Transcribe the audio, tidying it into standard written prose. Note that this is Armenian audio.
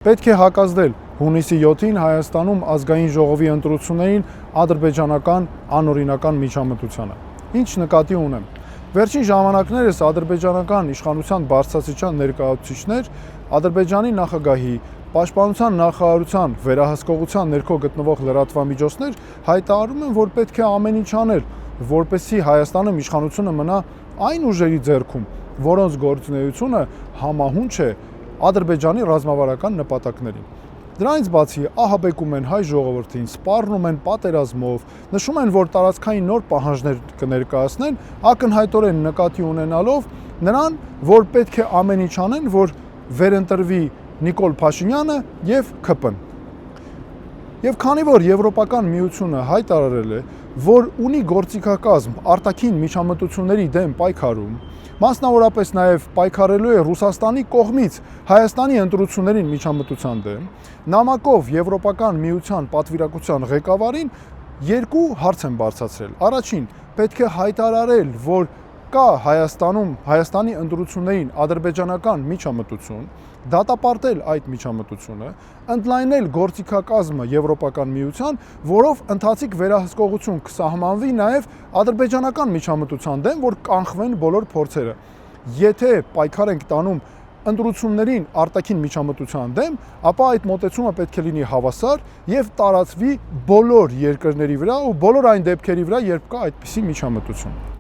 Պետք է հակազդել հունիսի 7-ին Հայաստանում ազգային ժողովի ընտրություններին ադրբեջանական անօրինական միջամտությանը։ Ինչ նկատի ունեմ։ Վերջին ժամանակներս ադրբեջանական իշխանության բարձրաստիճան ներկայացուցիչներ Ադրբեջանի նախագահի, պաշտպանության նախարարության վերահսկողության ներքո գտնվող լրատվամիջոցներ հայտարարում են, որ պետք է ամեն ինչ անել, որպեսզի Հայաստանում իշխանությունը մնա այն ուժերի ձեռքում, որոնց գործունեությունը համահունչ է Ադրբեջանի ռազմավարական նպատակներին։ Դրանից բացի ահաբեկում են հայ ժողովրդին, սպառնում են պատերազմով, նշում են, որ տարածքային նոր պահանջներ կներկայացնեն, ակնհայտորեն նկատի ունենալով նրան, որ պետք է ամեն ինչ անեն, որ վերընտրվի Նիկոլ Փաշինյանը եւ ՔՊ-ն։ Եվ քանի որ Եվրոպական միությունը հայտարարել է, որ ունի գործիքակազմ արտաքին միջամտությունների դեմ պայքարում, մասնավորապես նաև պայքարելու է Ռուսաստանի կողմից Հայաստանի ընտրություններին միջամտության դեմ, նամակով Եվրոպական միության պատվիրակության ղեկավարին երկու հարց են բարձրացրել։ Առաջին, պետք է հայտարարել, որ կա Հայաստանի ընտրություններին ադրբեջանական միջամտություն, դատապարտել այդ միջամտությունը, ընդլայնել գործիքակազմը Եվրոպական միության, որով ընթացիկ վերահսկողություն կսահմանվի նաև ադրբեջանական միջամտության դեմ, որ կանխվեն բոլոր փորձերը։ Եթե պայքար ենք տանում ընտրություններին արտաքին միջամտության դեմ, ապա այդ մոտեցումը պետք է լինի հավասար եւ տարածվի բոլոր երկրների վրա ու բոլոր այն դեպքերի վրա, երբ կա այդպիսի միջամտություն։